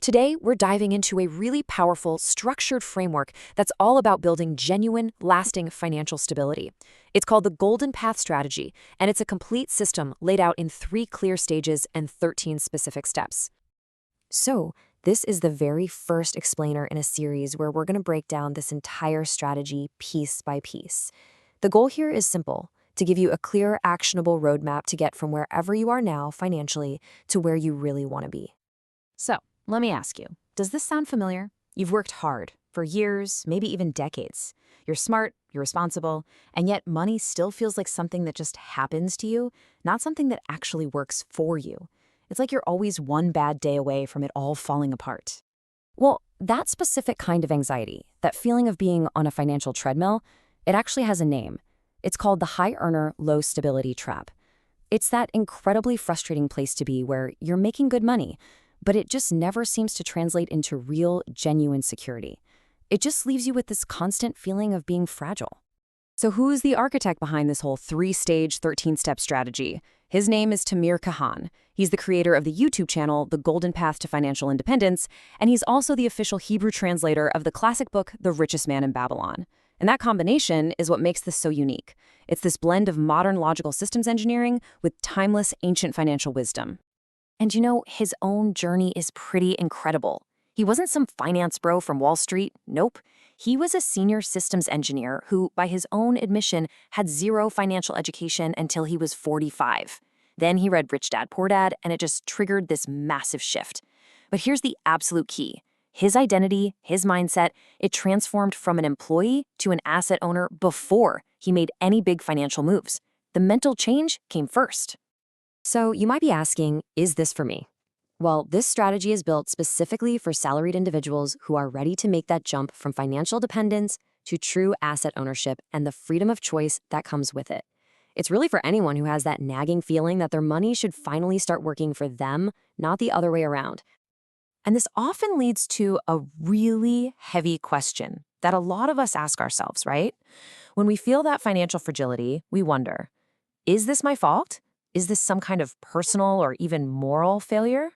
Today, we're diving into a really powerful, structured framework that's all about building genuine, lasting financial stability. It's called the Golden Path Strategy, and it's a complete system laid out in 3 clear stages and 13 specific steps. So, this is the very first explainer in a series where we're going to break down this entire strategy piece by piece. The goal here is simple: to give you a clear, actionable roadmap to get from wherever you are now financially to where you really want to be. So, let me ask you, does this sound familiar? You've worked hard for years, maybe even decades. You're smart, you're responsible, and yet money still feels like something that just happens to you, not something that actually works for you. It's like you're always one bad day away from it all falling apart. Well, that specific kind of anxiety, that feeling of being on a financial treadmill, it actually has a name. It's called the high earner, low stability trap. It's that incredibly frustrating place to be where you're making good money, but it just never seems to translate into real, genuine security. It just leaves you with this constant feeling of being fragile. So who's the architect behind this whole 3-stage, 13-step strategy? His name is Tamir Kaham. He's the creator of the YouTube channel, The Golden Path to Financial Independence, and he's also the official Hebrew translator of the classic book, The Richest Man in Babylon. And that combination is what makes this so unique. It's this blend of modern logical systems engineering with timeless ancient financial wisdom. And you know, his own journey is pretty incredible. He wasn't some finance bro from Wall Street. Nope. He was a senior systems engineer who, by his own admission, had 0 financial education until he was 45. Then he read Rich Dad, Poor Dad, and it just triggered this massive shift. But here's the absolute key. His identity, his mindset, it transformed from an employee to an asset owner before he made any big financial moves. The mental change came first. So you might be asking, is this for me? Well, this strategy is built specifically for salaried individuals who are ready to make that jump from financial dependence to true asset ownership and the freedom of choice that comes with it. It's really for anyone who has that nagging feeling that their money should finally start working for them, not the other way around. And this often leads to a really heavy question that a lot of us ask ourselves, right? When we feel that financial fragility, we wonder, is this my fault? Is this some kind of personal or even moral failure?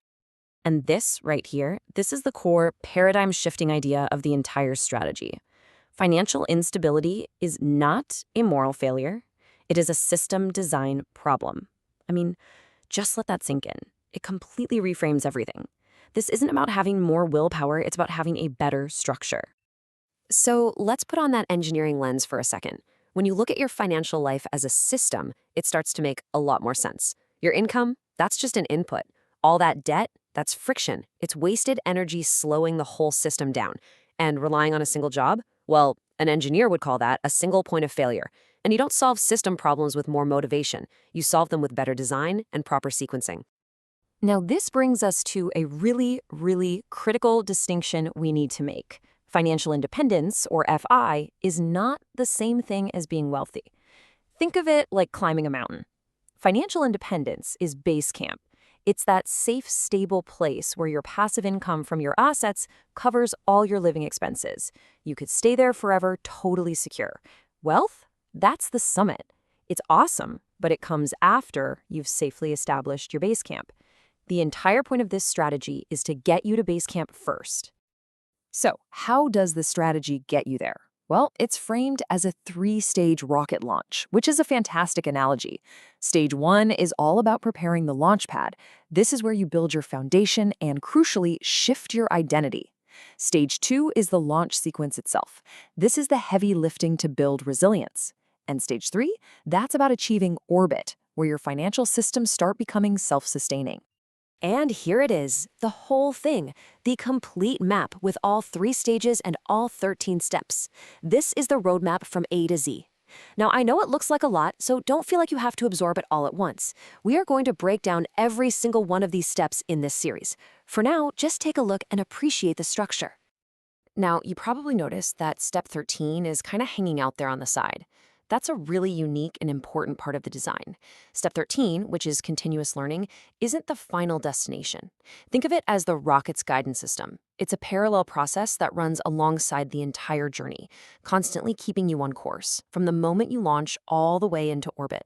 And this right here, this is the core paradigm-shifting idea of the entire strategy. Financial instability is not a moral failure. It is a system design problem. I mean, just let that sink in. It completely reframes everything. This isn't about having more willpower, it's about having a better structure. So let's put on that engineering lens for a second. When you look at your financial life as a system, it starts to make a lot more sense. Your income, that's just an input. All that debt, that's friction. It's wasted energy slowing the whole system down. And relying on a single job? Well, an engineer would call that a single point of failure. And you don't solve system problems with more motivation. You solve them with better design and proper sequencing. Now, this brings us to a really, really critical distinction we need to make. Financial independence, or FI, is not the same thing as being wealthy. Think of it like climbing a mountain. Financial independence is base camp. It's that safe, stable place where your passive income from your assets covers all your living expenses. You could stay there forever, totally secure. Wealth? That's the summit. It's awesome, but it comes after you've safely established your base camp. The entire point of this strategy is to get you to base camp first. So, how does the strategy get you there? Well, it's framed as a 3-stage rocket launch, which is a fantastic analogy. Stage 1 is all about preparing the launch pad. This is where you build your foundation and, crucially, shift your identity. Stage 2 is the launch sequence itself. This is the heavy lifting to build resilience. And Stage 3, that's about achieving orbit, where your financial systems start becoming self-sustaining. And here it is, the whole thing, the complete map with all 3 stages and all 13 steps. This is the roadmap from A to Z. Now, I know it looks like a lot, so don't feel like you have to absorb it all at once. We are going to break down every single one of these steps in this series. For now, just take a look and appreciate the structure. Now, you probably noticed that step 13 is kind of hanging out there on the side. That's a really unique and important part of the design. Step 13, which is continuous learning, isn't the final destination. Think of it as the rocket's guidance system. It's a parallel process that runs alongside the entire journey, constantly keeping you on course, from the moment you launch all the way into orbit.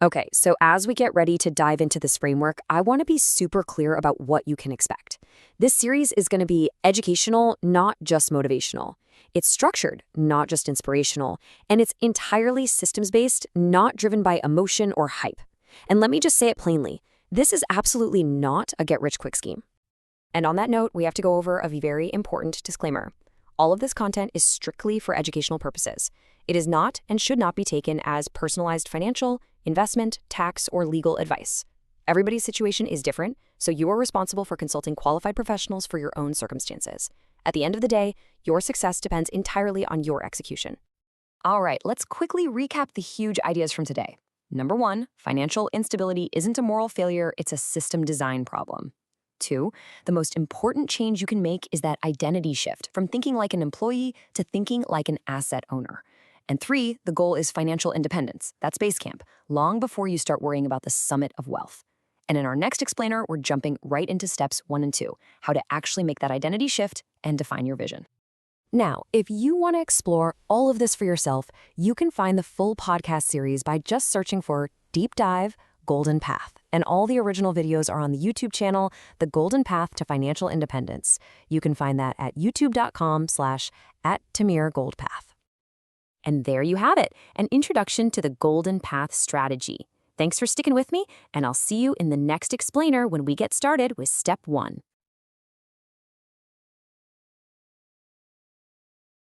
Okay, so as we get ready to dive into this framework, I want to be super clear about what you can expect. This series is going to be educational, not just motivational. It's structured, not just inspirational. And it's entirely systems-based, not driven by emotion or hype. And let me just say it plainly. This is absolutely not a get-rich-quick scheme. And on that note, we have to go over a very important disclaimer. All of this content is strictly for educational purposes. It is not and should not be taken as personalized financial, investment, tax, or legal advice. Everybody's situation is different, so you are responsible for consulting qualified professionals for your own circumstances. At the end of the day, your success depends entirely on your execution. All right, let's quickly recap the huge ideas from today. Number 1, financial instability isn't a moral failure, it's a system design problem. 2, the most important change you can make is that identity shift from thinking like an employee to thinking like an asset owner. And 3, the goal is financial independence. That's base camp, long before you start worrying about the summit of wealth. And in our next explainer, we're jumping right into steps 1 and 2, how to actually make that identity shift and define your vision. Now, if you want to explore all of this for yourself, you can find the full podcast series by just searching for Deep Dive Golden Path. And all the original videos are on the YouTube channel, The Golden Path to Financial Independence. You can find that at youtube.com/@TamirGoldPath. And there you have it, an introduction to the Golden Path strategy. Thanks for sticking with me, and I'll see you in the next explainer when we get started with step 1.